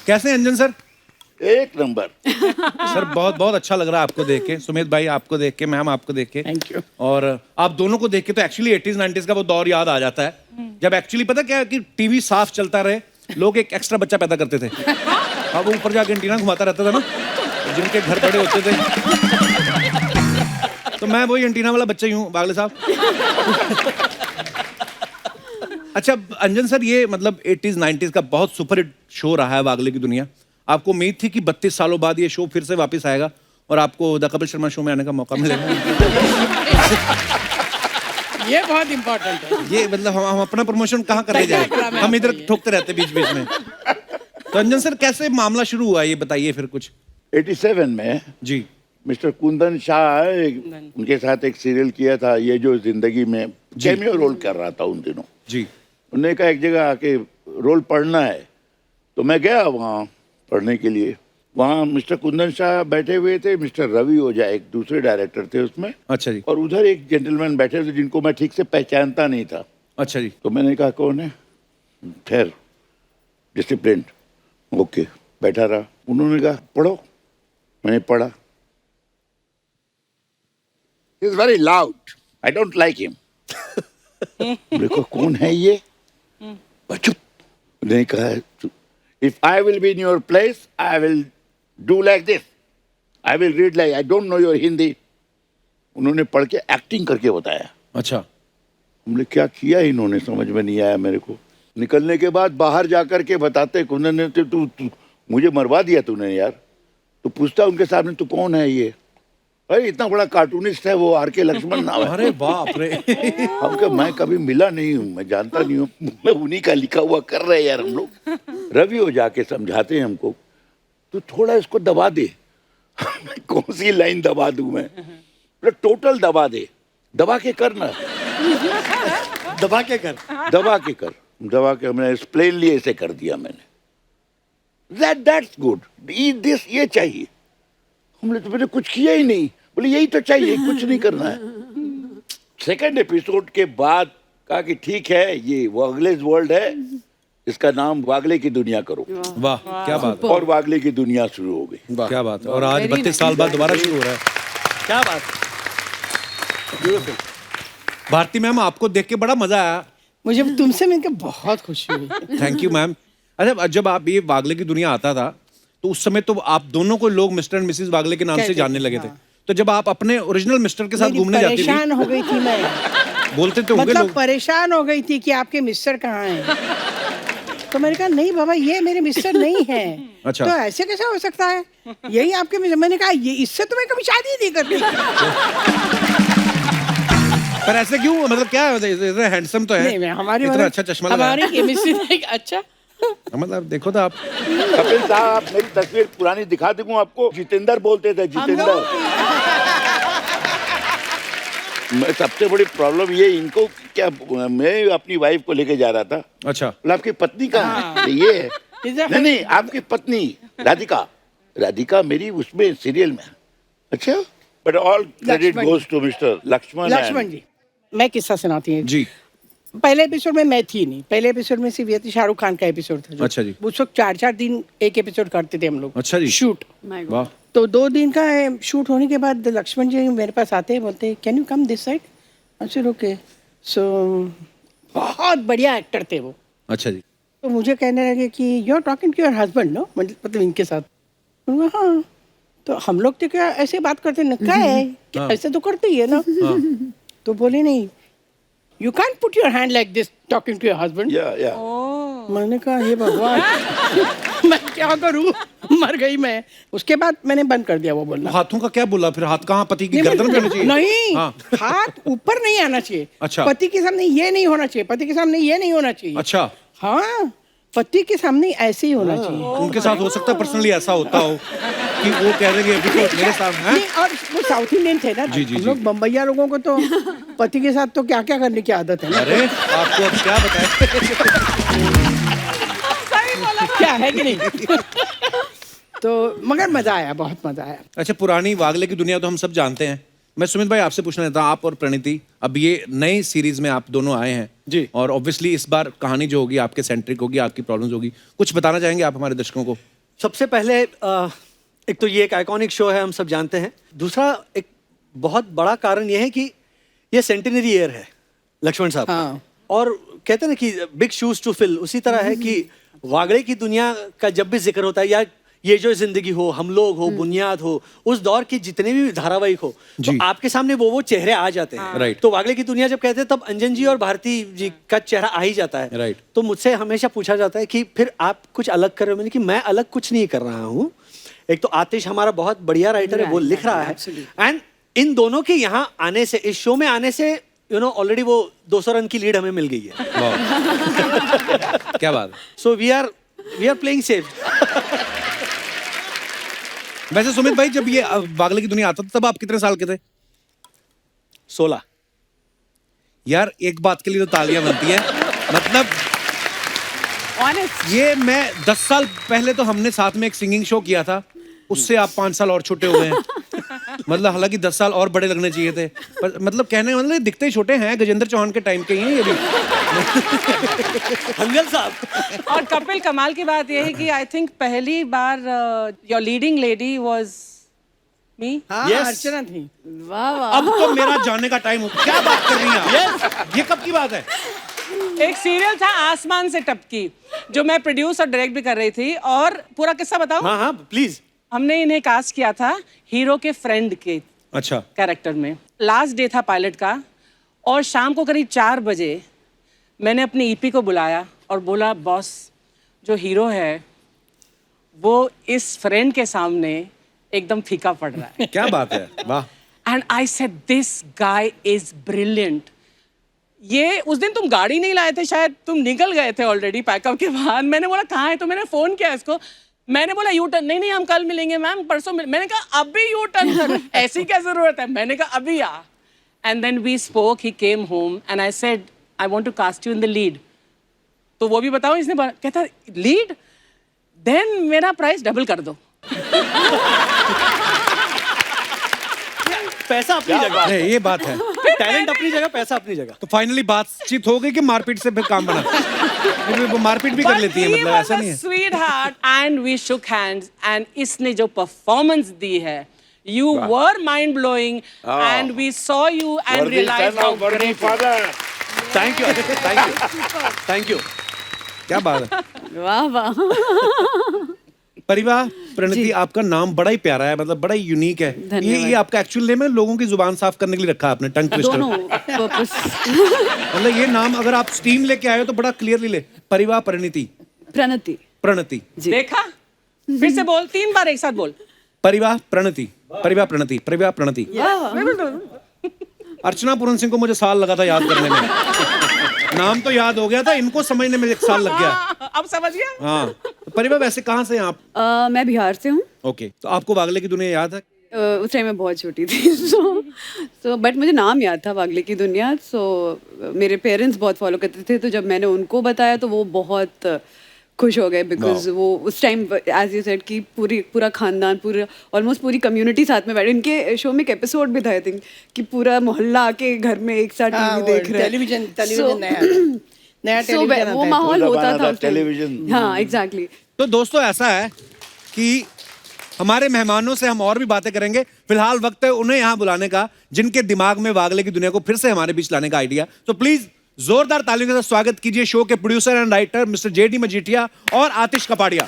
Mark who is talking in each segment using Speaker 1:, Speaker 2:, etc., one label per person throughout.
Speaker 1: कैसे हैं अंजन सर?
Speaker 2: एक नंबर।
Speaker 1: सर बहुत बहुत अच्छा लग रहा है आपको देख के, सुमित भाई आपको देख के, मैम आपको देख के।
Speaker 3: Thank you.
Speaker 1: और आप दोनों को देख के तो एक्चुअली 80s 90s का वो दौर याद आ जाता है जब एक्चुअली पता क्या है कि टीवी साफ चलता रहे, लोग एक एक्स्ट्रा बच्चा पैदा करते थे। अब वो ऊपर जाके एंटीना घुमाता रहता था ना, जिनके घर बड़े होते थे। तो मैं वही एंटीना वाला बच्चा ही हूँ, बागले साहब। अच्छा अंजन सर, ये मतलब 80s 90s का बहुत सुपर हिट शो रहा है वागले की दुनिया। आपको उम्मीद थी कि 32 सालों बाद ये शो फिर से वापस आएगा और आपको द कपिल शर्मा शो में आने का मौका मिलेगा?
Speaker 3: ये बहुत इम्पोर्टेंट है।
Speaker 1: ये मतलब हम अपना प्रमोशन कहाँ कर ले जाए, हम इधर ठोकते रहते बीच बीच में। तो अंजन सर कैसे मामला शुरू हुआ ये बताइए फिर कुछ।
Speaker 2: 87 में
Speaker 1: जी
Speaker 2: मिस्टर कुंदन शाह उनके साथ एक सीरियल किया था, ये जो जिंदगी में कैमियो रोल कर रहा था उन दिनों।
Speaker 1: जी
Speaker 2: उन्होंने कहा एक जगह आके रोल पढ़ना है, तो मैं गया वहाँ पढ़ने के लिए। वहाँ मिस्टर कुंदन शाह बैठे हुए थे, मिस्टर रवि ओझा एक दूसरे डायरेक्टर थे उसमें,
Speaker 1: अच्छा जी।
Speaker 2: और उधर एक जेंटलमैन बैठे थे जिनको मैं ठीक से पहचानता नहीं था।
Speaker 1: अच्छा जी।
Speaker 2: तो मैंने कहा कौन है? ठहर, डिसिप्लिन। ओके, बैठा रहा। उन्होंने कहा पढ़ो, मैंने पढ़ा। He is very loud. I don't like him. देखो कौन है ये? चुप। उन्होंने कहा if I will be in your place, I will do like this. I will read like I don't know your Hindi. उन्होंने पढ़ के एक्टिंग करके बताया।
Speaker 1: अच्छा।
Speaker 2: हमने क्या किया इन्होंने समझ में नहीं आया मेरे को। निकलने के बाद बाहर जाकर के बताते कुंदन ने, तू मुझे मरवा दिया तूने यार। तो पूछता उनके सामने तू कौन है ये? अरे इतना बड़ा कार्टूनिस्ट है वो, आर.के. लक्ष्मण नाम है।
Speaker 1: अरे बाप रे।
Speaker 2: हम क्या, मैं कभी मिला नहीं हूँ, मैं जानता नहीं हूँ, मैं उन्हीं का लिखा हुआ कर रहे हैं यार हम लोग। रवि हो जाके समझाते हैं हमको, तू थोड़ा इसको दबा दे। कौन सी लाइन दबा दूं मैं? टोटल दबा दे, दबा के करना।
Speaker 3: दबा के कर।
Speaker 2: दबा के कर, दबा के। हमने प्लेनली ऐसे कर दिया मैंने। That's good. This ये चाहिए। हमने तो मैंने कुछ किया ही नहीं, बोले यही तो चाहिए, कुछ नहीं करना है। सेकंड एपिसोड के बाद कहा कि ठीक है, ये वागले's वर्ल्ड है, इसका नाम वागले की दुनिया करो।
Speaker 1: वाह क्या बात है।
Speaker 2: और वागले की दुनिया शुरू हो गई।
Speaker 1: क्या बात है। और आज 32 साल बाद दोबारा शुरू हो रहा है।
Speaker 3: क्या बात।
Speaker 1: भारती मैम आपको देख के बड़ा मजा आया।
Speaker 3: मुझे तुमसे मिलकर बहुत खुशी हुई।
Speaker 1: Thank you ma'am. अच्छा जब आप ये वागले की दुनिया आता था तो उस समय तो आप दोनों को लोग मिस्टर एंड मिसेस वागले के नाम से जानने लगे थे। तो जब आप अपने ओरिजिनल मिस्टर के साथ घूमने जाती थी,
Speaker 3: परेशान हो गई थी मैं।
Speaker 1: बोलते तो होंगे
Speaker 3: मतलब
Speaker 1: लोग।
Speaker 3: परेशान हो गई थी कि आपके मिस्टर कहाँ हैं। तो मैंने कहा नहीं बाबा, ये मेरे मिस्टर नहीं है।
Speaker 1: अच्छा।
Speaker 3: तो ऐसे कैसे हो सकता है, यही आपके मिस्टर। मैंने कहा ये इससे तो मैं कभी शादी नहीं करती।
Speaker 1: पर ऐसे क्यों, मतलब क्या है, हैंडसम तो है।
Speaker 3: नहीं, हमारी
Speaker 1: इतना अच्छा चश्मा लगाया।
Speaker 3: हमारी केमिस्ट्री अच्छा।
Speaker 1: मतलब देखो तो आप।
Speaker 2: कपिल साहब मेरी तस्वीर पुरानी दिखा दूंगा आपको। जितेंद्र बोलते थे, जितेंद्र। मैं सबसे बड़ी प्रॉब्लम ये इनको क्या, मैं अपनी वाइफ को लेके जा रहा था।
Speaker 1: अच्छा।
Speaker 2: बोला आपकी पत्नी कहाँ है? ये है। नहीं नहीं, आपकी पत्नी राधिका। राधिका मेरी उसमें सीरियल में। अच्छा, but all credit goes to mister Lakshman
Speaker 3: ji. मैं किस्सा सुनाती हूँ
Speaker 1: जी।
Speaker 3: पहले एपिसोड में मैं थी नहीं। पहले एपिसोड में सिर्फ ये थी, शाहरुख खान का एपिसोड था।
Speaker 1: अच्छा जी।
Speaker 3: उस वक्त 4-4 दिन एक एपिसोड करते थे हम लोग।
Speaker 1: अच्छा जी।
Speaker 3: शूट।
Speaker 1: वाह।
Speaker 3: तो 2 दिन का शूट होने के बाद लक्ष्मण जी मेरे पास आते हैं, बोलते हैं can you come this side. अच्छा ओके। सो बहुत बढ़िया एक्टर थे वो।
Speaker 1: अच्छा जी।
Speaker 3: तो मुझे कहने लगे कि you are talking to your husband no, मतलब इनके साथ। हाँ। तो हम लोग तो क्या ऐसे बात करते ना, क्या है क्या ऐसे तो करते ही है ना। तो बोले नहीं, you can put your hand like this talking to your husband. मैंने कहा हे भगवान, मैं क्या करूं, मर गई मैं। उसके बाद मैंने बंद कर दिया वो बोलना।
Speaker 1: हाथों का क्या बोला फिर? हाथ कहाँ, पति की गर्दन पे होना चाहिए?
Speaker 3: नहीं,
Speaker 1: हाँ।
Speaker 3: हाथ ऊपर नहीं आना चाहिए।
Speaker 1: अच्छा।
Speaker 3: पति के सामने ये नहीं होना चाहिए, पति के सामने ये नहीं होना चाहिए।
Speaker 1: अच्छा।
Speaker 3: हाँ, पति के सामने ऐसे ही होना चाहिए।
Speaker 1: उनके साथ हो सकता है पर्सनली ऐसा होता हो कि वो कह देंगे अभी तो मेरे सामने।
Speaker 3: नहीं, और वो साउथ इंडियन थे ना।
Speaker 1: जी, जी,
Speaker 3: हम लोग बम्बैया लोगों को तो पति के साथ तो क्या क्या करने की आदत है ना।
Speaker 1: अरे आपको अब क्या बताएं।
Speaker 3: क्या है कि नहीं। तो मगर मजा आया, बहुत मजा आया।
Speaker 1: अच्छा, पुरानी वागले की दुनिया तो हम सब जानते हैं। मैं सुमित भाई आपसे पूछना चाहता हूँ, आप और प्रणीति अब ये नई सीरीज में आप दोनों आए हैं
Speaker 4: जी।
Speaker 1: और ऑब्वियसली इस बार कहानी जो होगी आपके सेंट्रिक होगी, आपकी प्रॉब्लम्स होगी। कुछ बताना चाहेंगे आप हमारे दर्शकों को?
Speaker 4: सबसे पहले एक तो ये एक आइकॉनिक शो है, हम सब जानते हैं। दूसरा एक बहुत बड़ा कारण ये है कि ये सेंटिनरी ईयर है लक्ष्मण साहब का।
Speaker 3: हाँ।
Speaker 4: और कहते हैं ना कि बिग शूज टू फिल, उसी तरह है कि वागड़े की दुनिया का जब भी जिक्र होता है, या ये जो जिंदगी हो, हम लोग हो, बुनियाद हो, उस दौर की जितने भी धारावाहिक हो, तो
Speaker 1: जी।
Speaker 4: आपके सामने वो चेहरे आ जाते हैं।
Speaker 1: राइट।
Speaker 4: तो वागड़े की दुनिया जब कहते हैं तब अंजन जी और भारती जी का चेहरा आ ही जाता है।
Speaker 1: राइट।
Speaker 4: तो मुझसे हमेशा पूछा जाता है कि फिर आप कुछ अलग कर रहे हो। मैंने कि मैं अलग कुछ नहीं कर रहा हूँ। एक तो आतिश हमारा बहुत बढ़िया राइटर है, वो लिख रहा है, एंड इन दोनों के यहाँ आने से, इस शो में आने से ऑलरेडी वो 200 रन की लीड हमें मिल गई है।
Speaker 1: वाह। क्या बात है।
Speaker 4: So we are playing safe.
Speaker 1: वैसे सुमित भाई, जब ये वागले की दुनिया आता था तब आप कितने साल के थे?
Speaker 4: 16।
Speaker 1: यार एक बात के लिए तो तालियां बनती हैं, मतलब
Speaker 3: ऑनेस्ट।
Speaker 1: ये मैं 10 साल पहले तो हमने साथ में एक सिंगिंग शो किया था, उससे आप 5 साल और छोटे हो गए हैं। मतलब हालांकि 10 साल और बड़े लगने चाहिए थे, पर मतलब कहने का मतलब दिखते ही छोटे हैं, गजेंद्र चौहान के टाइम के ही हैं ये भी।
Speaker 4: हंगल साहब।
Speaker 5: और कपिल, कमाल की बात यह है कि आई थिंक पहली बार your leading lady was me.
Speaker 3: हाँ,
Speaker 4: Yes.
Speaker 3: अर्चना थी।
Speaker 1: अब तो मेरा जाने का टाइम हो, क्या बात कर रही हैं आप? ये कब की बात है?
Speaker 5: एक सीरियल था आसमान से टपकी, जो मैं प्रोड्यूस और डायरेक्ट भी कर रही थी। और पूरा किस्सा बताऊं?
Speaker 4: हाँ हाँ प्लीज।
Speaker 5: हमने इन्हें कास्ट किया था हीरो के फ्रेंड के
Speaker 1: अच्छा।
Speaker 5: कैरेक्टर में। लास्ट डे था पायलट का, और शाम को करीब 4 बजे मैंने अपनी ईपी को बुलाया और बोला, बॉस, जो हीरो है वो इस फ्रेंड के सामने एकदम फीका पड़ रहा है।
Speaker 1: क्या बात है, वाह।
Speaker 5: And I said this guy is brilliant. ये उस दिन तुम गाड़ी नहीं लाए थे, शायद तुम निकल गए थे ऑलरेडी पैकअप के बाद। मैंने बोला कहाँ है, तो मैंने फोन किया इसको। मैंने बोला यू टर्न, नहीं हम कल मिलेंगे मैम, परसों मैंने कहा अभी यू टर्न कर, ऐसी क्या जरूरत है। मैंने कहा अभी आ। And then we spoke, he came home and I said I want to cast you in the lead. तो वो भी बताओ, इसने कहता लीड, देन मेरा प्राइस डबल कर दो।
Speaker 4: पैसा अपनी जगह,
Speaker 1: नहीं, ये बात है।
Speaker 4: टैलेंट अपनी जगह, पैसा अपनी जगह।
Speaker 1: तो फाइनली बातचीत हो गई कि मारपीट से फिर काम बना? वो मारपीट भी कर लेती है, मतलब ऐसा नहीं है।
Speaker 5: Sweetheart and we shook hands. And इसने जो परफॉर्मेंस दी है, you were mind blowing, and we saw you and realised how great.
Speaker 4: Thank you, thank you, thank you.
Speaker 1: क्या बात है।
Speaker 6: वाह वाह।
Speaker 1: परिवार प्रणति, आपका नाम बड़ा ही प्यारा है, मतलब बड़ा ही यूनिक है। ये आपका एक्चुअल नेम है, लोगों की जुबान साफ करने के लिए रखा है आपने, टंग ट्विस्टर?
Speaker 6: दोनों पर्पस।
Speaker 1: मतलब ये नाम अगर आप स्टीम लेके आए हो तो बड़ा क्लियरली ले, परिवार प्रणति।
Speaker 6: प्रणति।
Speaker 1: प्रणति।
Speaker 5: देखा, फिर से बोल, 3 बार एक साथ बोल।
Speaker 1: परिवार प्रणति, परिवार प्रणति, परिवार प्रणति। अर्चना पूरन सिंह को मुझे साल लगा था याद करने में। नाम तो याद हो गया था, इनको समझने में 1 साल लग गया।
Speaker 5: अब समझ गया?
Speaker 1: हाँ। तो परिवार वैसे कहाँ से हैं आप?
Speaker 6: मैं बिहार से हूँ।
Speaker 1: ओके, तो आपको वागले की दुनिया याद है?
Speaker 6: उस टाइम मैं बहुत छोटी थी, सो बट मुझे नाम याद था वागले की दुनिया। सो मेरे पेरेंट्स बहुत फॉलो करते थे, तो जब मैंने उनको बताया तो वो बहुत खुश हो गए, बिकॉज वो उस टाइम एज यू सेड कि पूरा खानदान, पूरा ऑलमोस्ट पूरी कम्युनिटी साथ में बैठे। इनके शो में एक एपिसोड भी था आई थिंक कि पूरा मोहल्ला आके घर में एक साथ टीवी देख रहे हैं।
Speaker 3: टेलीविजन नया
Speaker 6: So,
Speaker 3: टेलीविजन
Speaker 6: वो
Speaker 3: आता है।
Speaker 6: माहौल
Speaker 2: पूरा
Speaker 6: होता
Speaker 2: बना
Speaker 6: था
Speaker 2: था
Speaker 6: उस time।
Speaker 2: टेलीविजन।
Speaker 6: हाँ एग्जैक्टली।
Speaker 1: तो दोस्तों ऐसा है कि हमारे मेहमानों से हम और भी बातें करेंगे। फिलहाल वक्त है उन्हें यहाँ बुलाने का जिनके दिमाग में वागले की दुनिया को फिर से हमारे बीच लाने का आइडिया। तो प्लीज जोरदार तालियों के साथ स्वागत कीजिए शो के producer and writer mister JD Majithia और आतिश कपाड़िया।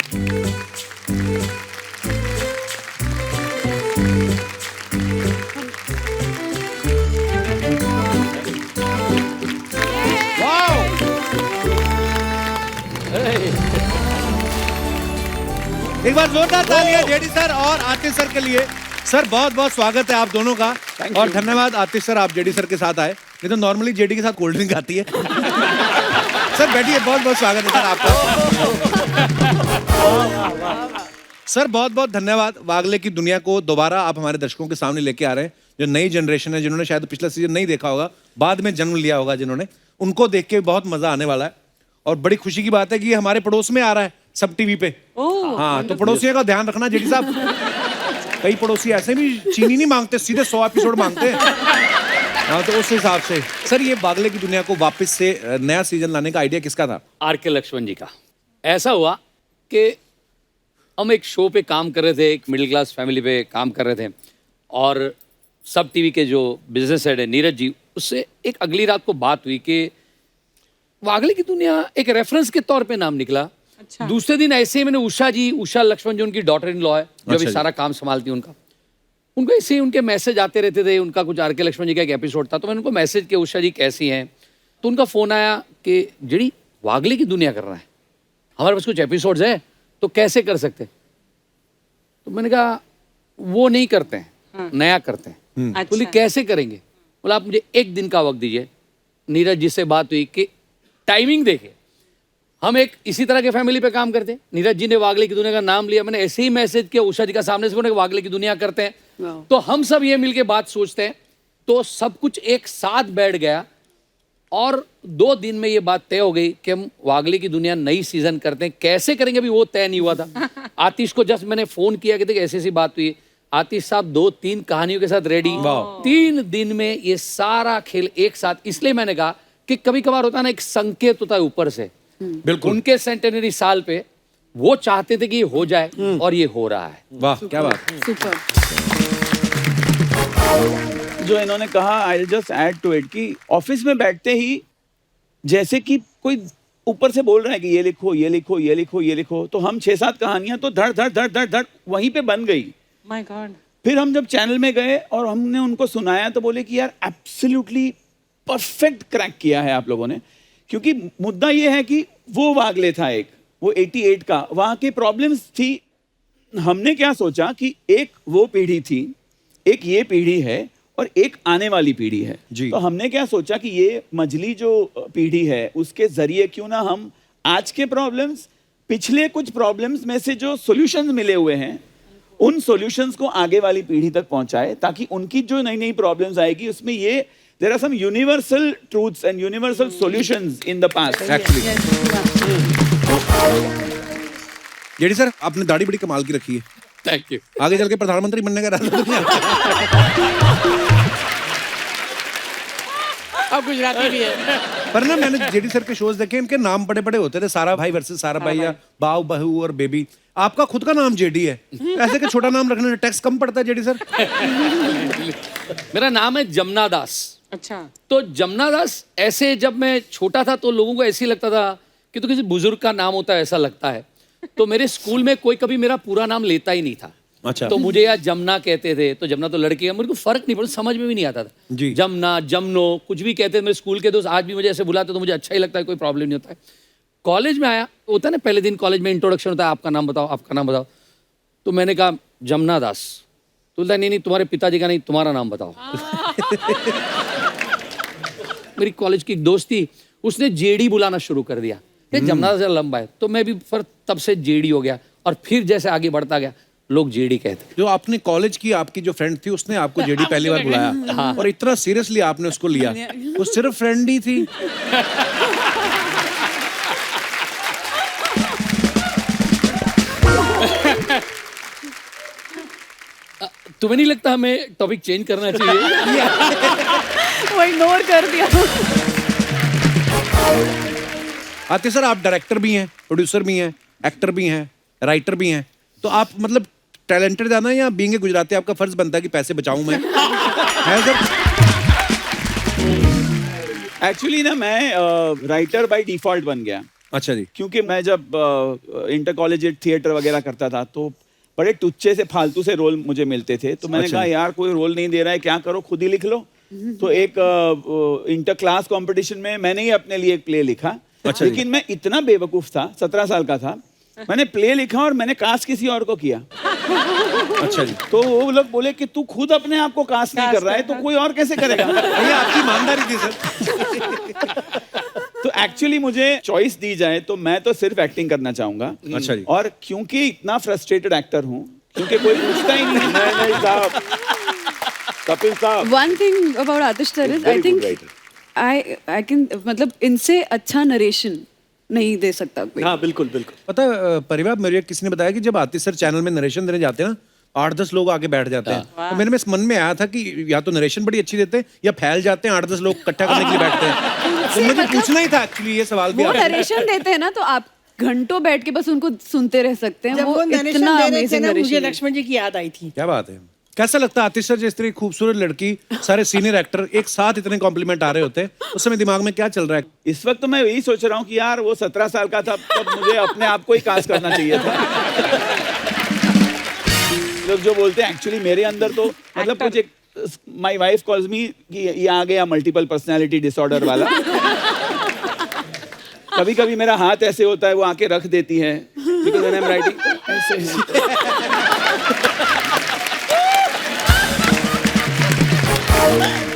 Speaker 1: एक बार जोरदार तालियां जेडी सर और आतिश सर के लिए। सर बहुत बहुत स्वागत है आप दोनों का, और धन्यवाद आतिश सर आप जेडी सर के साथ आए, नहीं तो नॉर्मली जेडी के साथ कोल्ड ड्रिंक आती है। सर बैठिए, बहुत बहुत स्वागत है सर आपका। सर बहुत बहुत धन्यवाद। वागले की दुनिया को दोबारा आप हमारे दर्शकों के सामने लेके आ रहे हैं। जो नई जनरेशन है, जिन्होंने शायद पिछला सीजन नहीं देखा होगा, बाद में जन्म लिया होगा जिन्होंने, उनको देख के बहुत मजा आने वाला है। और बड़ी खुशी की बात है कि ये हमारे पड़ोस में आ रहा है सब टीवी पे। हाँ, तो पड़ोसियों का ध्यान रखना जेडी साहब। कई पड़ोसी ऐसे भी चीनी नहीं मांगते, सीधे 100 एपिसोड मांगते हैं। हाँ, तो उस हिसाब से सर ये वागले की दुनिया को वापस से नया सीजन लाने का आइडिया किसका था?
Speaker 7: आर के लक्ष्मण जी का। ऐसा हुआ कि हम एक शो पे काम कर रहे थे, एक मिडिल क्लास फैमिली पे काम कर रहे थे, और सब टीवी के जो बिजनेस हेड है नीरज जी, उससे एक अगली रात को बात हुई कि वागले की दुनिया एक रेफरेंस के तौर पे नाम निकला।
Speaker 5: अच्छा।
Speaker 7: दूसरे दिन ऐसे ही मैंने उषा लक्ष्मण जो उनकी डॉटर इन लॉ है, जो
Speaker 1: अच्छा
Speaker 7: अभी
Speaker 1: जी।
Speaker 7: सारा काम संभालती है उनको ऐसे ही उनके मैसेज आते रहते थे। उनका कुछ आर के लक्ष्मण जी का एक एपिसोड था, तो मैंने उनको मैसेज किया, उषा जी कैसी हैं? तो उनका फोन आया कि जेडी वागले की दुनिया कर रहा है, हमारे पास कुछ एपिसोड्स है तो कैसे कर सकते? तो मैंने कहा वो नहीं करते हैं, नया करते हैं।
Speaker 5: अच्छा।
Speaker 7: बोली कैसे करेंगे? बोला आप मुझे एक दिन का वक्त दीजिए। नीरज जी से बात हुई कि टाइमिंग देखे, हम एक इसी तरह के फैमिली पे काम करते हैं। नीरज जी ने वागले की दुनिया का नाम लिया, मैंने ऐसे ही मैसेज किया उषा जी का सामने से, बोले वागले की दुनिया करते हैं।
Speaker 6: वाह।
Speaker 7: तो हम सब ये मिलके बात सोचते हैं, तो सब कुछ एक साथ बैठ गया और 2 दिन में ये बात तय हो गई कि हम वागले की दुनिया नई सीजन करते हैं। कैसे करेंगे अभी वो तय नहीं हुआ था। आतिश को जस्ट मैंने फोन किया कि देखिए ऐसी बात हुई। आतिश साहब 2-3 कहानियों के साथ रेडी, 3 दिन में ये सारा खेल एक साथ। इसलिए मैंने कहा कि कभी कभार होता है ना, एक संकेत होता है ऊपर से।
Speaker 1: बिल्कुल।
Speaker 7: उनके सेंटेनरी साल पे वो चाहते थे कि ये हो जाए और ये हो रहा है।
Speaker 1: वाह क्या बात।
Speaker 6: सुपर।
Speaker 8: जो इन्होंने कहा, I just add to it कि ऑफिस में बैठते ही जैसे कि कोई ऊपर से बोल रहा है कि ये लिखो ये लिखो ये लिखो ये लिखो, तो हम 6-7 कहानियां तो धड़ धड़ धड़ धड़ धड़ वहीं पे बन गई।
Speaker 5: My God.
Speaker 8: फिर हम जब चैनल में गए और हमने उनको सुनाया तो बोले कि यार एब्सोल्युटली परफेक्ट क्रैक किया है आप लोगों ने। क्योंकि मुद्दा ये है कि वो वागले था एक, वो 88 का, वहाँ की प्रॉब्लम्स थी। हमने क्या सोचा कि एक वो पीढ़ी थी, एक ये पीढ़ी है और एक आने वाली पीढ़ी है
Speaker 1: जी।
Speaker 8: तो हमने क्या सोचा कि ये मजली जो पीढ़ी है उसके जरिए क्यों ना हम आज के प्रॉब्लम्स, पिछले कुछ प्रॉब्लम्स में से जो सॉल्यूशंस मिले हुए हैं, उन सॉल्यूशंस को आगे वाली पीढ़ी तक पहुंचाए, ताकि उनकी जो नई नई प्रॉब्लम्स आएगी उसमें ये there are some universal truths and universal solutions in the past.
Speaker 1: Actually JD sir आपने दाढ़ी बड़ी कमाल की रखी है,
Speaker 7: थैंक यू।
Speaker 1: आगे चल के प्रधानमंत्री बनने का इरादा तो नहीं है?
Speaker 5: अब गुजराती भी है।
Speaker 1: पर ना मैंने जेडी सर के शोज देखे, इनके नाम बड़े बड़े होते थे, सारा भाई वर्सेस सारा भाई या बाव बहू और बेबी। आपका खुद का नाम जेडी है, ऐसे के छोटा नाम रखने में टैक्स कम पड़ता है जेडी सर?
Speaker 7: मेरा नाम है जमुना दास।
Speaker 5: अच्छा।
Speaker 7: तो जमुना दास ऐसे, जब मैं छोटा था तो लोगों को ऐसे ही लगता था कि तो किसी बुजुर्ग का नाम होता है ऐसा लगता है। तो मेरे स्कूल में कोई कभी मेरा पूरा नाम लेता ही नहीं था।
Speaker 1: अच्छा।
Speaker 7: तो मुझे यार जमुना कहते थे, तो जमुना तो लड़की है, मुझे को फर्क नहीं पड़ता, समझ में भी नहीं आता था।
Speaker 1: जी।
Speaker 7: जमुना, जमनो, कुछ भी कहते थे। मेरे स्कूल के दोस्त आज भी मुझे ऐसे बुलाते तो मुझे अच्छा ही लगता है, कोई प्रॉब्लम नहीं होता है। कॉलेज में आया, होता है ना पहले दिन कॉलेज में इंट्रोडक्शन होता है, आपका नाम बताओ, आपका नाम बताओ। तो मैंने कहा जमुना दास। तो बोलता नहीं नहीं तुम्हारे पिताजी का नहीं, तुम्हारा नाम बताओ। मेरी कॉलेज की एक दोस्त थी, उसने जेडी बुलाना शुरू कर दिया, ये जमुना दास लंबा है। तो मैं भी फिर तब से जेडी हो गया, और फिर जैसे आगे बढ़ता गया लोग जेडी कहते।
Speaker 1: जो आपने कॉलेज की आपकी जो फ्रेंड थी उसने आपको जेडी पहली बार बुलाया और इतना सीरियसली आपने उसको लिया, वो सिर्फ फ्रेंड ही थी?
Speaker 7: तुम्हें नहीं लगता हमें टॉपिक चेंज करना चाहिए?
Speaker 6: वो इग्नोर कर दिया।
Speaker 1: आते सर आप डायरेक्टर भी हैं, प्रोड्यूसर भी हैं, एक्टर भी हैं, राइटर भी हैं, तो आप मतलब टैलेंटेड ज्यादा है या बीइंग ए गुजराती आपका फर्ज बनता है कि पैसे बचाऊं मैं? है सर?
Speaker 8: एक्चुअली ना मैं राइटर बाय डिफॉल्ट बन गया,
Speaker 1: अच्छा जी।
Speaker 8: क्योंकि मैं जब इंटर कॉलेजिएट थिएटर वगैरह करता था तो बड़े टुच्चे से फालतू से रोल मुझे मिलते थे। तो मैंने कहा यार कोई रोल नहीं दे रहा है, क्या करो खुद ही लिख लो। तो एक इंटर क्लास कंपटीशन में मैंने ही अपने लिए एक प्ले लिखा।
Speaker 1: अच्छा
Speaker 8: लेकिन मैं इतना बेवकूफ था, 17 साल का था, मैंने प्ले लिखा और मैंने कास्ट किसी और को किया।
Speaker 1: अच्छा जी।
Speaker 8: तो वो लोग बोले कि तू खुद अपने आप को कास्ट नहीं कर रहा है तो कोई और कैसे करेगा?
Speaker 1: ये आपकी ईमानदारी थी सर।
Speaker 8: तो एक्चुअली मुझे चॉइस दी जाए तो मैं तो सिर्फ एक्टिंग करना चाहूंगा।
Speaker 1: अच्छा जी।
Speaker 8: और क्योंकि इतना फ्रस्ट्रेटेड एक्टर हूँ, क्योंकि कोई पूछता ही नहीं। नहीं साहब, कपिल साहब।
Speaker 6: One thing about Atish sir is, I
Speaker 2: Very good
Speaker 6: think
Speaker 2: writer.
Speaker 6: I can, मतलब इनसे अच्छा नरेशन नहीं दे सकता कोई।
Speaker 4: हाँ बिल्कुल बिल्कुल।
Speaker 1: पता है, परिवार मेरे किसी ने बताया कि जब आतिश सर चैनल में नरेशन देने जाते हैं ना, 8-10 लोग आके बैठ जाते हैं। तो मेरे में मन में आया था कि या तो नरेशन बड़ी अच्छी देते हैं या फैल जाते हैं, 8-10 लोग इकट्ठा करने के लिए बैठते हैं। तो मुझे पूछना ही था एक्चुअली ये सवाल भी
Speaker 6: वो
Speaker 1: आपसे।
Speaker 6: नरेशन देते हैं ना, तो आप घंटों बैठ के बस उनको सुनते रह सकते हैं।
Speaker 3: जब वो
Speaker 6: वो
Speaker 3: नरेशन
Speaker 6: इतना
Speaker 3: दे रहे थे
Speaker 6: अमेजिंग
Speaker 3: ना, मुझे
Speaker 6: नरेशन है।
Speaker 3: लक्ष्मण जी की याद आई थी।
Speaker 1: क्या बात है। कैसा लगता है आतिश सर, जिस तरह खूबसूरत लड़की, सारे सीनियर एक्टर एक साथ इतने कॉम्प्लीमेंट आ रहे होते हैं, उस समय दिमाग में क्या चल रहा है?
Speaker 8: इस वक्त तो मैं यही सोच रहा हूँ कि यार वो 17 साल का था, तब मुझे अपने आप को ही कास्ट करना चाहिए था। लोग जो बोलते हैं एक्चुअली मेरे अंदर तो मतलब कुछ एक, माय वाइफ कॉल्स मी कि ये आ गया मल्टीपल पर्सनालिटी डिसऑर्डर वाला। कभी कभी मेरा हाथ ऐसे होता है, वो आके रख देती है because when I am writing ऐसे है।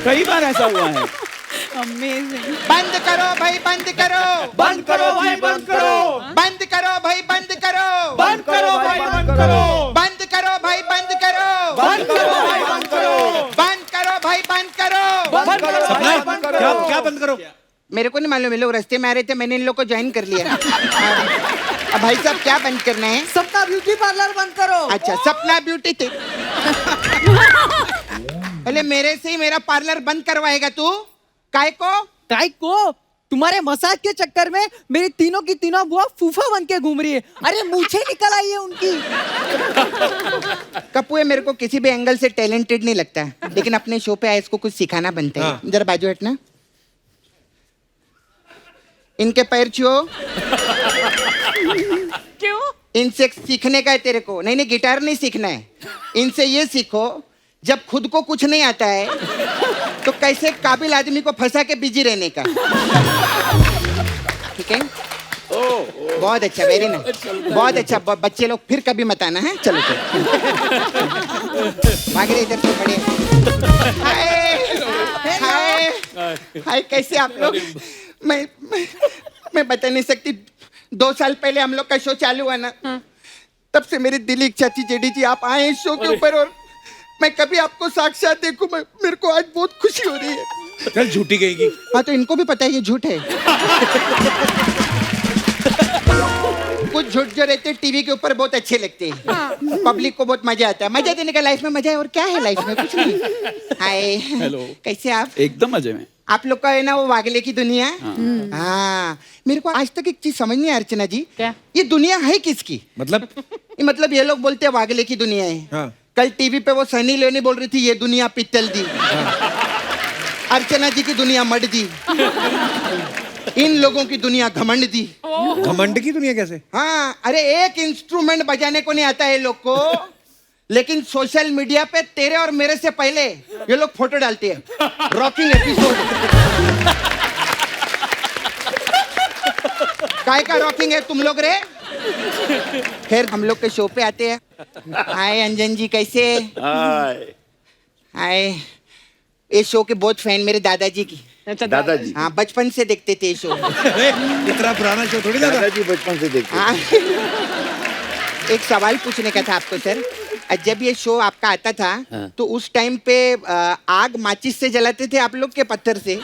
Speaker 8: कई बार ऐसा हुआ है।
Speaker 9: बंद करो भाई, बंद करो,
Speaker 4: बंद करो भाई, बंद करो,
Speaker 9: बंद करो भाई, बंद करो,
Speaker 4: बंद करो भाई, बंद करो,
Speaker 9: बंद करो भाई, बंद करो,
Speaker 4: बंद करो भाई, बंद करो,
Speaker 9: बंद करो भाई, बंद करो।
Speaker 4: बंद करो भाई, बंद करो।
Speaker 1: क्या बंद करो?
Speaker 9: मेरे को नहीं मालूम, ये लोग रास्ते में आ रहे थे, मैंने इन लोग को ज्वाइन कर लिया। अब भाई साहब क्या बंद करना है?
Speaker 3: सपना ब्यूटी पार्लर बंद करो।
Speaker 9: अच्छा, सपना ब्यूटी थी। अरे मेरे से ही मेरा पार्लर बंद करवाएगा तू? काय को?
Speaker 10: तुम्हारे मसाज के चक्कर में मेरी तीनों की तीनों बुआ फूफा बन के घूम रही है। अरे मूछें निकल आई है उनकी।
Speaker 9: कपूर है, मेरे को किसी भी एंगल से टैलेंटेड नहीं लगता, लेकिन अपने शो पे आए इसको कुछ सिखाना बनता है। जरा बाजू हटना। इनके पैर छुओ।
Speaker 5: क्यों?
Speaker 9: इनसे सीखने का है तेरे को। नहीं, गिटार नहीं सीखना है, इनसे ये सीखो, जब खुद को कुछ नहीं आता है तो कैसे काबिल आदमी को फंसा के बिजी रहने का। ठीक है? बहुत अच्छा, वेरी नाइस, बहुत अच्छा। बच्चे लोग फिर कभी मत आना है। चलो चलो, भागे इधर से, बढ़िया। हाय हाय हाय, कैसे आप लोग? मैं बता नहीं सकती। 2 साल पहले हम लोग का शो चालू हुआ ना, तब से मेरी दिली इच्छा थी जेडी जी आप आए इस शो के ऊपर और मैं कभी आपको साक्षात देखूं। मेरे को आज बहुत खुशी हो रही है।
Speaker 1: चल झूठी गई।
Speaker 9: हाँ, तो इनको भी पता है ये झूठ है। कुछ झूठ जो रहते हैं टीवी के ऊपर बहुत अच्छे लगते हैं। पब्लिक को बहुत मजा आता है। मजा देने का लाइफ में मजा है, और क्या है लाइफ में? कुछ नहीं। हाय,
Speaker 8: हेलो,
Speaker 9: कैसे आप?
Speaker 8: एकदम मजे में।
Speaker 9: आप लोग का है ना वो वागले की दुनिया। हाँ, मेरे को आज तक एक चीज समझ नहीं आई अर्चना जी।
Speaker 5: क्या?
Speaker 9: ये दुनिया है किसकी?
Speaker 1: मतलब
Speaker 9: ये लोग बोलते हैं वागले की दुनिया है।
Speaker 1: हाँ।
Speaker 9: कल टीवी पे वो सनी लियोनी बोल रही थी ये दुनिया पित्तल दी। अर्चना जी की दुनिया मड दी। इन लोगों की दुनिया घमंड दी।
Speaker 1: घमंड की दुनिया कैसे?
Speaker 9: हाँ, अरे एक इंस्ट्रूमेंट बजाने को नहीं आता है लोग को, लेकिन सोशल मीडिया पे तेरे और मेरे से पहले ये लोग फोटो डालते हैं रॉकिंग एपिसोड। काय का रॉकिंग है तुम लोग रे? खैर, हम लोग के शो पे आते हैं। हाय अंजन जी, कैसे? हाय। इस शो के बहुत फैन मेरे दादाजी की।
Speaker 2: दादाजी?
Speaker 9: हाँ, बचपन से देखते थे ये शो।
Speaker 1: इतना पुराना शो थोड़ी ना था।
Speaker 2: दादाजी बचपन से देखते
Speaker 9: हाँ। एक सवाल पूछने का था आपको सर। जब ये शो आपका आता था तो उस टाइम पे आग माचिस से जलाते थे आप लोग के पत्थर से?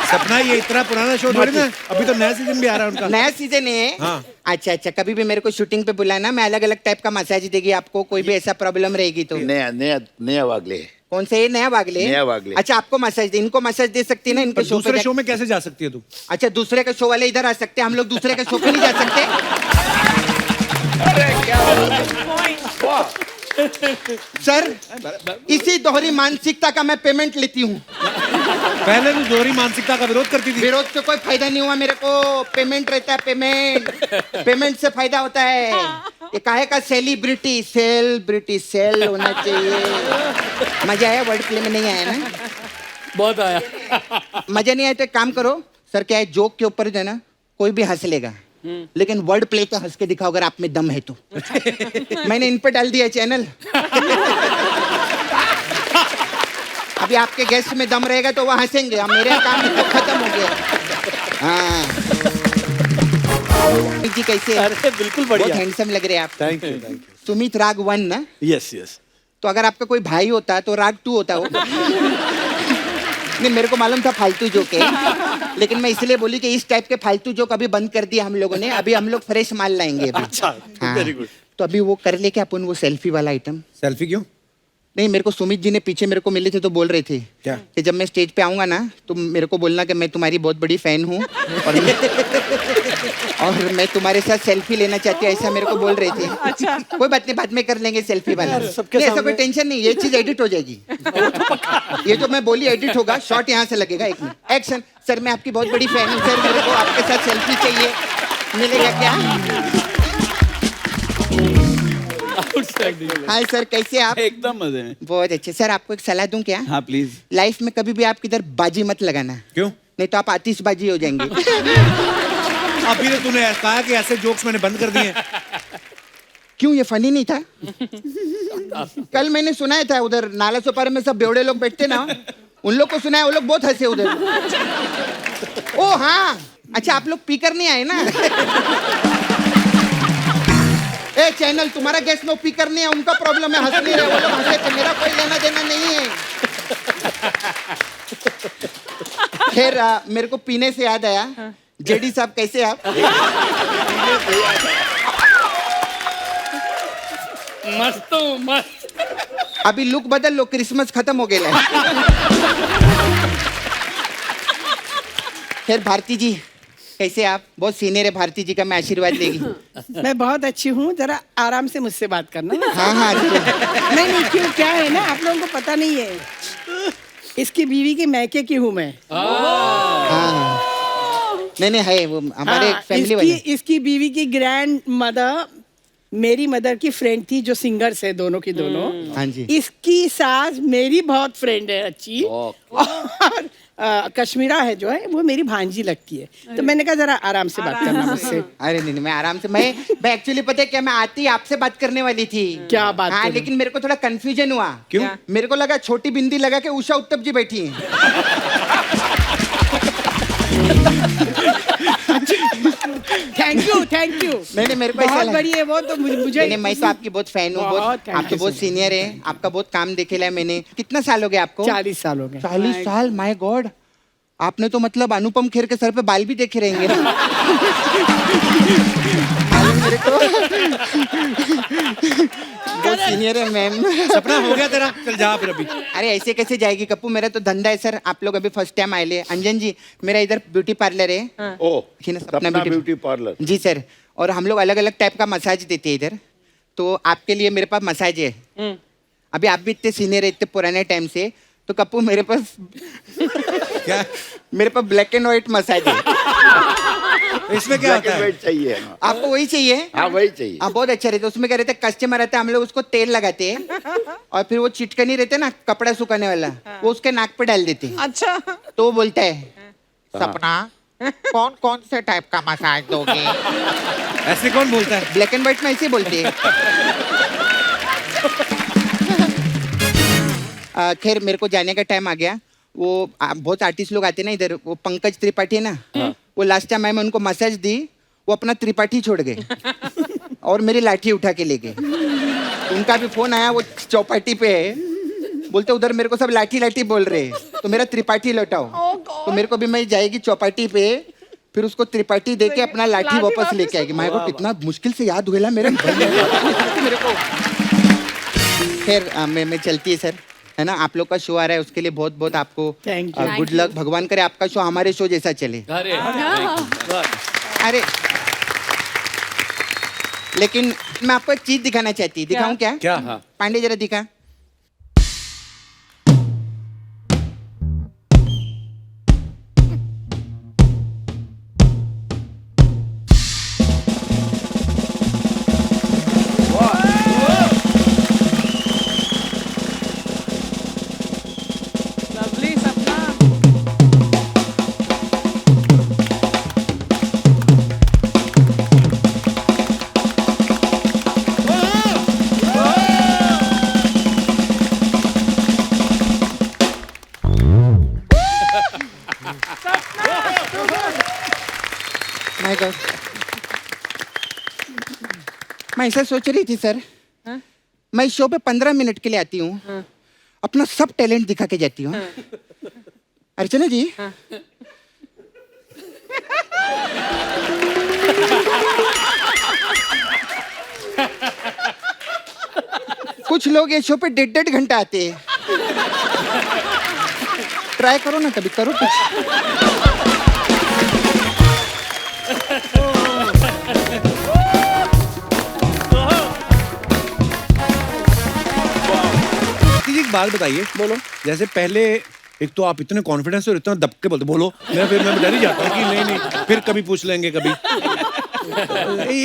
Speaker 1: सपना, ये इतना पुराना शो थोड़ी ना, अभी तो नया सीजन भी आ रहा है उनका।
Speaker 9: नया सीजन है?
Speaker 1: हाँ।
Speaker 9: अच्छा अच्छा, कभी भी मेरे को शूटिंग पे बुलाना, मैं अलग अलग टाइप का मसाज देगी आपको, कोई भी ऐसा प्रॉब्लम रहेगी तो।
Speaker 2: नया नया नया वागले है।
Speaker 9: कौन से? ये नया वागले?
Speaker 2: नया वागले।
Speaker 9: अच्छा, आपको मसाज दे, इनको मसाज दे सकती है ना इनके शो पे?
Speaker 1: दूसरे शो में कैसे जा सकती है तू?
Speaker 9: अच्छा, दूसरे का शो वाले इधर आ सकते हैं, हम लोग दूसरे का शो पे नहीं जा सकते? सर, इसी दोहरी मानसिकता का मैं पेमेंट लेती हूँ।
Speaker 1: पहले तू दोहरी मानसिकता का विरोध करती थी।
Speaker 9: विरोध से कोई फायदा नहीं हुआ मेरे को। पेमेंट रहता है, पेमेंट से फायदा होता है। ये काहे का सेलिब्रिटी सेल होना चाहिए। मजा आया? वर्ड प्ले में नहीं आया ना?
Speaker 7: बहुत आया।
Speaker 9: मजा नहीं आया तो एक काम करो सर, क्या है, जोक के ऊपर जो है ना कोई भी हंस लेगा, लेकिन वर्ड प्ले पे हंस के दिखाओ अगर आप में दम है तो। मैंने इन पे डाल दिया चैनल। अभी आपके गेस्ट में दम रहेगा तो वो हंसेंगे, अब मेरे काम तो खत्म हो गया। हाँ जी, कैसे?
Speaker 4: अरे बिल्कुल
Speaker 9: बहुत
Speaker 4: बढ़िया।
Speaker 9: हैंडसम लग रहे हैं आप।
Speaker 4: Thank you.
Speaker 9: सुमित राग 1 ना?
Speaker 4: Yes yes.
Speaker 9: तो अगर आपका कोई भाई होता तो राग 2 होता वो। नहीं, मेरे को मालूम था फालतू जोक है, लेकिन मैं इसलिए बोली कि इस टाइप के फालतू जोक अभी बंद कर दिया हम लोगों ने। अभी हम लोग फ्रेश माल लाएंगे अभी।
Speaker 4: अच्छा,
Speaker 9: हाँ।
Speaker 4: Very good.
Speaker 9: तो अभी वो कर ले क्या अपन, वो सेल्फी वाला आइटम?
Speaker 1: सेल्फी क्यों?
Speaker 9: नहीं, मेरे को सुमित जी ने पीछे मेरे को मिले थे तो बोल रहे थे
Speaker 1: क्या?
Speaker 9: कि जब मैं स्टेज पे आऊंगा ना तो मेरे को बोलना कि मैं तुम्हारी बहुत बड़ी फैन हूँ और मैं तुम्हारे साथ सेल्फी लेना चाहती हूँ, ऐसा मेरे को बोल रहे थे।
Speaker 5: अच्छा।
Speaker 9: कोई बात नहीं, बाद में कर लेंगे सेल्फी वाला।
Speaker 4: सबके
Speaker 9: नहीं, ऐसा कोई
Speaker 4: सामने।
Speaker 9: टेंशन नहीं, ये चीज एडिट हो जाएगी। ये जो मैं बोली एडिट होगा, शॉट यहाँ से लगेगा। एक मिनट, एक्शन। सर मैं आपकी बहुत बड़ी फैन हूँ सर, मेरे को आपके साथ सेल्फी चाहिए, मिलेगा क्या? हाय सर, कैसे आप?
Speaker 8: एकदम मजे में।
Speaker 9: बहुत अच्छे। सर आपको एक सलाह दूं क्या?
Speaker 8: हाँ प्लीज।
Speaker 9: लाइफ में कभी भी आप किधर बाजी मत लगाना,
Speaker 1: क्यों?
Speaker 9: नहीं तो आप आतिशबाजी हो जाएंगे।
Speaker 1: अभी तो तूने कहा कि ऐसे जोक्स मैंने बंद कर दिए।
Speaker 9: क्यों, ये फनी नहीं था? कल मैंने सुनाया था उधर नाला सोपारा में सब बेवड़े लोग बैठते ना, उन लोग को सुनाया, वो लोग बहुत हंसे उधर। ओ हाँ, अच्छा आप लोग पी कर नहीं आए ना? ए चैनल, तुम्हारा गेस्ट लोग पी कर नहीं है, उनका प्रॉब्लम है, हंस नहीं रहे, वो लोग हंसे थे, मेरा कोई लेना देना नहीं है। खैर मेरे को पीने से याद आया, जेडी साहब कैसे आप?
Speaker 7: मस्त मस्त।
Speaker 9: अभी लुक बदल लो, क्रिसमस खत्म हो गया है। खैर भारती जी कैसे आप? बहुत सीनियर है भारती जी का, मैं आशीर्वाद लेगी।
Speaker 3: मैं बहुत अच्छी हूँ, जरा आराम से मुझसे बात करना।
Speaker 9: हाँ हाँ जरूर।
Speaker 3: नहीं, क्यों, क्या है ना, आप लोगों को पता नहीं है, इसकी बीवी के मैके की हूँ मैं।
Speaker 9: हाँ नहीं है, वो हमारे
Speaker 3: हाँ,
Speaker 9: फैमिली वाले।
Speaker 3: इसकी बीवी की ग्रैंड मदर मेरी मदर की फ्रेंड थी, जो सिंगर्स है दोनों की दोनों।
Speaker 9: हाँ जी।
Speaker 3: इसकी सास मेरी बहुत फ्रेंड है अच्छी, और कश्मीरा है जो है वो मेरी भांजी लगती है। तो मैंने कहा जरा आराम से बात करना मुझसे।
Speaker 9: अरे नहीं, मैं आराम से, मैं एक्चुअली पता है क्या, मैं आती आपसे बात करने वाली थी।
Speaker 3: क्या बात
Speaker 9: हाँ,
Speaker 3: करूं?
Speaker 9: लेकिन मेरे को थोड़ा कंफ्यूजन हुआ।
Speaker 1: क्यों?
Speaker 9: मेरे को लगा छोटी बिंदी लगा के उषा उत्तप जी बैठी हैं।
Speaker 3: Thank you.
Speaker 9: नहीं मेरे को ऐसा
Speaker 3: बहुत
Speaker 9: लगा।
Speaker 3: बड़ी है वो, तो मुझे
Speaker 9: नहीं, मैं तो आपकी बहुत फैन हूँ,
Speaker 3: बहुत,
Speaker 9: बहुत
Speaker 3: thank
Speaker 9: आप तो
Speaker 3: you
Speaker 9: बहुत
Speaker 3: so
Speaker 9: सीनियर है, आपका बहुत काम देखेला है मैंने। कितना साल हो गया आपको?
Speaker 3: 40 साल हो गए।
Speaker 9: 40 साल, माय गॉड। आपने तो मतलब अनुपम खेर के सर पे बाल भी देखे रहेंगे ना? मालूम मेरे को। बहुत सीनियर है मैम।
Speaker 1: सपना हो गया तेरा, चल जा फिर अभी।
Speaker 9: अरे ऐसे कैसे जाएगी कप्पू, मेरा तो धंधा है सर। आप लोग अभी फर्स्ट टाइम आए ले। अंजन जी, मेरा इधर ब्यूटी पार्लर है।
Speaker 2: ओ
Speaker 9: देखिए ना,
Speaker 2: सपना ब्यूटी पार्लर।
Speaker 9: जी सर, और हम लोग अलग अलग टाइप का मसाज देते हैं इधर, तो आपके लिए मेरे पास मसाज है। अभी आप भी इतने सीनियर है, इतने पुराने टाइम से, तो कप्पू मेरे पास
Speaker 1: क्या?
Speaker 9: मेरे पास ब्लैक एंड व्हाइट मसाज है।
Speaker 1: इसमें क्या होता है?
Speaker 2: वेट चाहिए। हाँ।
Speaker 9: आपको वही चाहिए?
Speaker 2: हाँ वही चाहिए।
Speaker 9: हाँ, बहुत अच्छा रहता है। उसमें क्या रहता है, कस्टमर आता है, हम लोग उसको तेल लगाते हैं और फिर वो चिटकनी रहते ना, कपड़ा सुखाने वाला, वो उसके नाक पे डाल देते हैं।
Speaker 5: अच्छा।
Speaker 9: तो वो बोलता है,
Speaker 11: सपना कौन कौन से टाइप का मसाज दोगे?
Speaker 1: ऐसे कौन बोलता है?
Speaker 9: ब्लैक एंड व्हाइट में ऐसे बोलते हैं। खैर मेरे को जाने का टाइम आ गया। वो बहुत आर्टिस्ट लोग आते हैं ना इधर, वो पंकज त्रिपाठी है ना, वो लास्ट टाइम मैं उनको मसाज दी, वो अपना त्रिपाठी छोड़ गए और मेरी लाठी उठा के ले गए। उनका भी फोन आया, वो चौपाटी पे है, बोलते उधर मेरे को सब लाठी लाठी बोल रहे हैं, तो मेरा त्रिपाठी लौटाओ। तो मेरे को भी मैं जाएगी चौपाटी पे, फिर उसको त्रिपाठी दे के अपना लाठी वापस लेके आएगी। मेरे को कितना मुश्किल से याद हुआ मेरे मेरे को। खैर मैं चलती है सर, है ना? आप लोग का शो आ रहा है, उसके लिए बहुत बहुत आपको
Speaker 3: Thank you.
Speaker 9: Good luck. भगवान करे आपका शो हमारे शो जैसा चले।
Speaker 7: अरे
Speaker 9: अरे लेकिन मैं आपको एक चीज दिखाना चाहती, दिखाऊं क्या?
Speaker 1: क्या?
Speaker 9: पांडे जरा दिखा।
Speaker 5: लवली सपना।
Speaker 9: माय गॉड, मैं ऐसा सोच रही थी सर, मैं शो पे 15 मिनट के लिए आती हूँ, अपना सब टैलेंट दिखा के जाती हूँ। अर्चना जी, कुछ लोग ये शो पे 1.5 घंटा आते हैं। ट्राई करो ना, कभी करो कुछ।
Speaker 1: एक बात बताइए, बोलो। जैसे पहले एक तो आप इतने कॉन्फिडेंस और इतना दबके बोलते, बोलो। मैं डर ही जाता हूँ कि नहीं फिर कभी पूछ लेंगे कभी।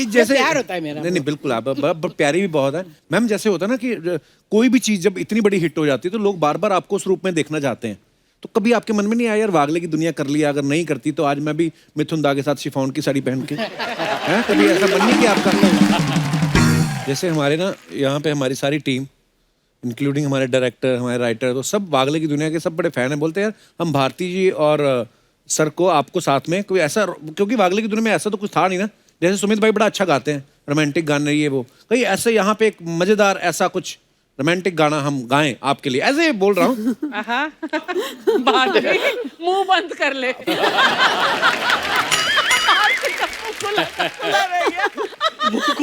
Speaker 1: जैसे
Speaker 3: प्यार होता है मेरा।
Speaker 1: नहीं बिल्कुल, आप प्यारी भी बहुत है मैम। जैसे होता है ना कि कोई भी चीज जब इतनी बड़ी हिट हो जाती है तो लोग बार बार आपको उस रूप में देखना चाहते हैं। तो कभी आपके मन में नहीं आया यार वागले की दुनिया कर लिया, अगर नहीं करती तो आज मैं भी मिथुन दा के साथ शिफॉन की साड़ी पहन के, हैं? कभी ऐसा मन नहीं किया आपका? जैसे हमारे ना यहाँ पे हमारी सारी टीम इंक्लूडिंग हमारे डायरेक्टर, हमारे राइटर, तो सब वागले की दुनिया के सब बड़े फैन हैं। बोलते हैं यार हम भारती जी और सर को आपको साथ में कोई ऐसा, क्योंकि वागले की दुनिया में ऐसा तो कुछ था नहीं ना। जैसे सुमित भाई बड़ा अच्छा गाते हैं, रोमांटिक गाने ये वो, कहीं ऐसे यहाँ पे एक मजेदार ऐसा कुछ रोमांटिक गाना हम गाएं आपके लिए, ऐसे बोल रहा हूँ।
Speaker 5: मुंह बंद कर ले।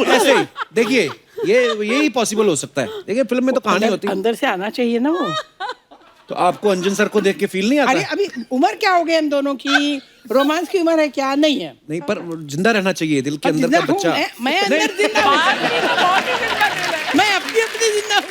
Speaker 1: ऐसे ही देखिए, यही पॉसिबल हो सकता है। देखिए फिल्म में तो कहानी होती है,
Speaker 3: अंदर से आना चाहिए ना वो।
Speaker 1: तो आपको अंजन सर को देख के फील नहीं आता?
Speaker 3: अरे अभी उम्र क्या हो गई हम दोनों की? रोमांस की उम्र है क्या? नहीं है।
Speaker 1: नहीं, पर जिंदा रहना चाहिए दिल के अंदर का बच्चा।
Speaker 3: मैं अंदर जिंदा, मैं अपनी जिंदा हूँ।